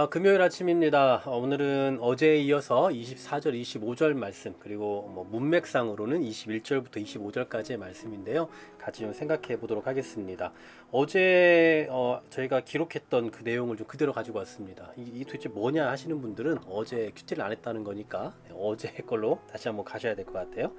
금요일 아침입니다. 오늘은 어제에 이어서 24절, 25절 말씀, 그리고 문맥상으로는 21절부터 25절까지의 말씀인데요. 같이 좀 생각해 보도록 하겠습니다. 어제 저희가 기록했던 그 내용을 좀 그대로 가지고 왔습니다. 이 도대체 뭐냐 하시는 분들은 어제 큐티를 안 했다는 거니까 어제 걸로 다시 한번 가셔야 될 것 같아요.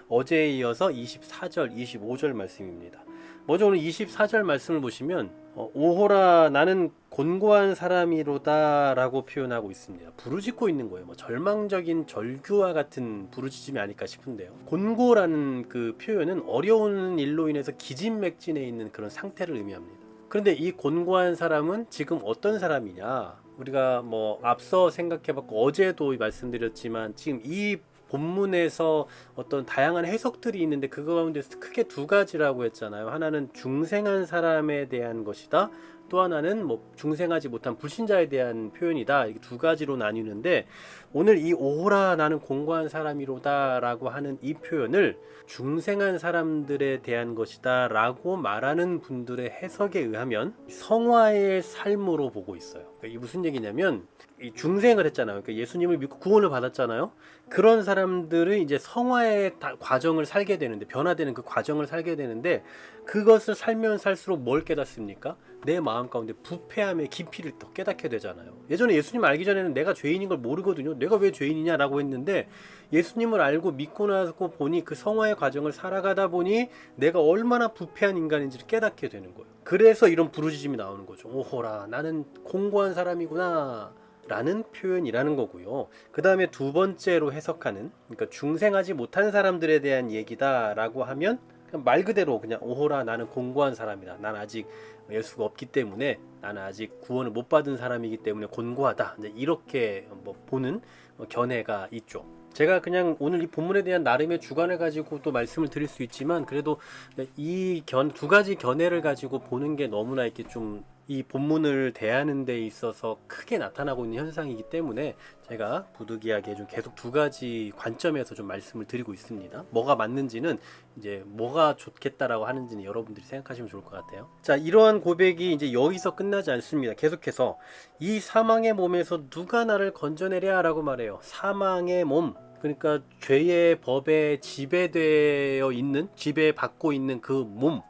어제에 이어서 24절, 25절 말씀입니다. 먼저 오늘 24절 말씀을 보시면 오호라 나는 곤고한 사람이로다 라고 표현하고 있습니다. 부르짖고 있는 거예요. 절망적인 절규와 같은 부르짖음이 아닐까 싶은데요. 곤고라는 그 표현은 어려운 일로 인해서 기진맥진해 있는 그런 상태를 의미합니다. 그런데 이 곤고한 사람은 지금 어떤 사람이냐, 우리가 앞서 생각해봤고 어제도 말씀드렸지만 지금 이 본문에서 어떤 다양한 해석들이 있는데 그 가운데서 크게 두 가지라고 했잖아요. 하나는 중생한 사람에 대한 것이다. 또 하나는 중생하지 못한 불신자에 대한 표현이다. 이렇게 두 가지로 나뉘는데 오늘 이 오호라 나는 공고한 사람이로다 라고 하는 이 표현을 중생한 사람들에 대한 것이다 라고 말하는 분들의 해석에 의하면 성화의 삶으로 보고 있어요. 그러니까 이게 무슨 얘기냐면 이 중생을 했잖아요. 그러니까 예수님을 믿고 구원을 받았잖아요. 그런 사람들은 이제 성화의 과정을 살게 되는데, 변화되는 그 과정을 살게 되는데, 그것을 살면 살수록 뭘 깨닫습니까? 내 마음 가운데 부패함의 깊이를 더 깨닫게 되잖아요. 예전에 예수님 알기 전에는 내가 죄인인 걸 모르거든요. 내가 왜 죄인이냐라고 했는데 예수님을 알고 믿고 나서 보니 그 성화의 과정을 살아가다 보니 내가 얼마나 부패한 인간인지를 깨닫게 되는 거예요. 그래서 이런 부르짖음이 나오는 거죠. 오호라 나는 공고한 사람이구나 라는 표현이라는 거고요. 그 다음에 두 번째로 해석하는, 그러니까 중생하지 못한 사람들에 대한 얘기다 라고 하면 그냥 말 그대로 그냥 오호라 나는 공고한 사람이다. 난 아직 예수가 없기 때문에, 나는 아직 구원을 못 받은 사람이기 때문에 곤고하다. 이제 이렇게 보는 견해가 있죠. 제가 그냥 오늘 이 본문에 대한 나름의 주관을 가지고 또 말씀을 드릴 수 있지만, 그래도 이 두 가지 견해를 가지고 보는 게 너무나 이렇게 좀 이 본문을 대하는 데 있어서 크게 나타나고 있는 현상이기 때문에 제가 부득이하게 좀 계속 두 가지 관점에서 좀 말씀을 드리고 있습니다. 뭐가 맞는지는, 이제 뭐가 좋겠다라고 하는지는 여러분들이 생각하시면 좋을 것 같아요. 자, 이러한 고백이 이제 여기서 끝나지 않습니다. 계속해서 이 사망의 몸에서 누가 나를 건져내랴 라고 말해요. 사망의 몸, 그러니까 죄의 법에 지배되어 있는, 지배받고 있는 그 몸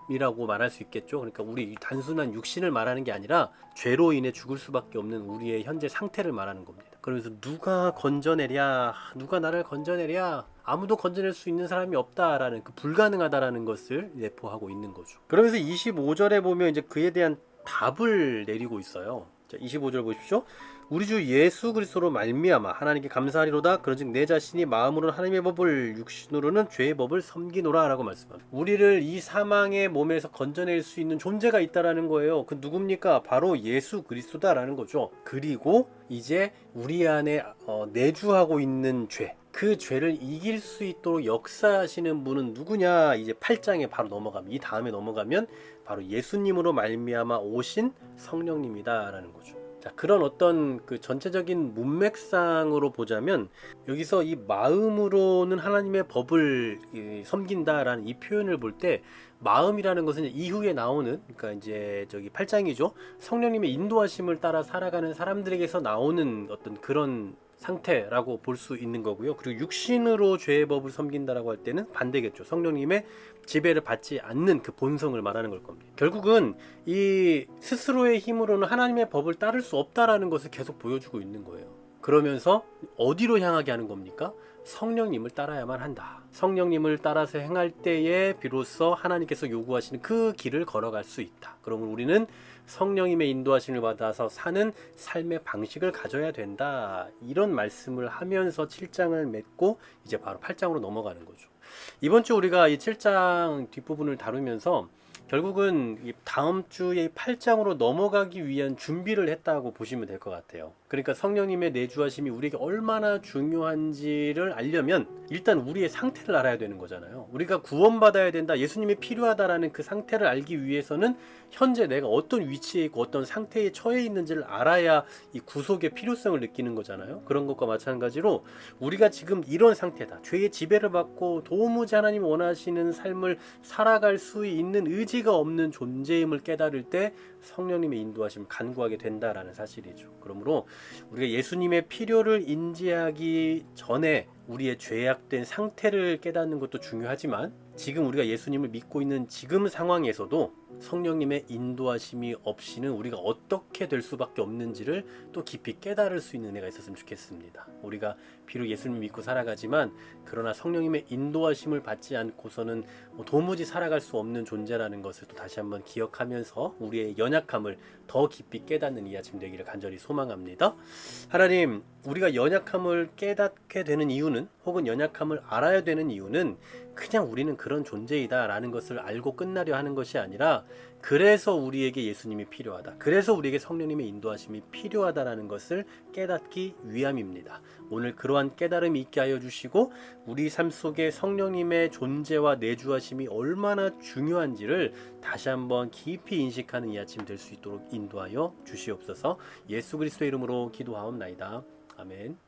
이라고 말할 수 있겠죠. 그러니까 우리 단순한 육신을 말하는 게 아니라 죄로 인해 죽을 수밖에 없는 우리의 현재 상태를 말하는 겁니다. 그러면서 누가 건져내랴, 누가 나를 건져내랴, 아무도 건져낼 수 있는 사람이 없다라는, 그 불가능하다라는 것을 내포하고 있는 거죠. 그러면서 25절에 보면 이제 그에 대한 답을 내리고 있어요. 자, 25절 보십시오. 우리 주 예수 그리스도로 말미암아 하나님께 감사하리로다. 그런즉 내 자신이 마음으로는 하나님의 법을, 육신으로는 죄의 법을 섬기노라 라고 말씀합니다. 우리를 이 사망의 몸에서 건져낼 수 있는 존재가 있다라는 거예요. 그 누굽니까? 바로 예수 그리스도다라는 거죠. 그리고 이제 우리 안에 내주하고 있는 죄, 그 죄를 이길 수 있도록 역사하시는 분은 누구냐? 이제 8장에 바로 넘어가면, 이 다음에 넘어가면 바로 예수님으로 말미암아 오신 성령님이다라는 거죠. 자, 그런 어떤 그 전체적인 문맥상으로 보자면 여기서 이 마음으로는 하나님의 법을 섬긴다라는 이 표현을 볼 때, 마음이라는 것은 이후에 나오는, 그러니까 이제 저기 8장이죠. 성령님의 인도하심을 따라 살아가는 사람들에게서 나오는 어떤 그런 상태라고 볼 수 있는 거고요. 그리고 육신으로 죄의 법을 섬긴다라고 할 때는 반대겠죠. 성령님의 지배를 받지 않는 그 본성을 말하는 걸 겁니다. 결국은 이 스스로의 힘으로는 하나님의 법을 따를 수 없다라는 것을 계속 보여주고 있는 거예요. 그러면서 어디로 향하게 하는 겁니까? 성령님을 따라야만 한다. 성령님을 따라서 행할 때에 비로소 하나님께서 요구하시는 그 길을 걸어갈 수 있다. 그러면 우리는 성령님의 인도하심을 받아서 사는 삶의 방식을 가져야 된다. 이런 말씀을 하면서 7장을 맺고 이제 바로 8장으로 넘어가는 거죠. 이번 주 우리가 이 7장 뒷부분을 다루면서 결국은 이 다음 주에 8장으로 넘어가기 위한 준비를 했다고 보시면 될 것 같아요. 그러니까 성령님의 내주하심이 우리에게 얼마나 중요한지를 알려면 일단 우리의 상태를 알아야 되는 거잖아요. 우리가 구원받아야 된다, 예수님이 필요하다라는 그 상태를 알기 위해서는 현재 내가 어떤 위치에 있고 어떤 상태에 처해 있는지를 알아야 이 구속의 필요성을 느끼는 거잖아요. 그런 것과 마찬가지로 우리가 지금 이런 상태다, 죄의 지배를 받고 도무지 하나님이 원하시는 삶을 살아갈 수 있는 의지 가치가 없는 존재임을 깨달을 때 성령님의 인도하심을 간구하게 된다라는 사실이죠. 그러므로 우리가 예수님의 필요를 인지하기 전에 우리의 죄악된 상태를 깨닫는 것도 중요하지만 지금 우리가 예수님을 믿고 있는 지금 상황에서도 성령님의 인도하심이 없이는 우리가 어떻게 될 수밖에 없는지를 또 깊이 깨달을 수 있는 은혜가 있었으면 좋겠습니다. 우리가 비록 예수님을 믿고 살아가지만 그러나 성령님의 인도하심을 받지 않고서는 도무지 살아갈 수 없는 존재라는 것을 또 다시 한번 기억하면서 우리의 연약함을 더 깊이 깨닫는 이 아침 되기를 간절히 소망합니다. 하나님, 우리가 연약함을 깨닫게 되는 이유는 혹은 연약함을 알아야 되는 이유는 그냥 우리는 그런 존재이다 라는 것을 알고 끝나려 하는 것이 아니라 그래서 우리에게 예수님이 필요하다, 그래서 우리에게 성령님의 인도하심이 필요하다라는 것을 깨닫기 위함입니다. 오늘 그러한 깨달음이 있게 하여 주시고 우리 삶 속에 성령님의 존재와 내주하심이 얼마나 중요한지를 다시 한번 깊이 인식하는 이 아침 될 수 있도록 인도하여 주시옵소서. 예수 그리스도의 이름으로 기도하옵나이다. 아멘.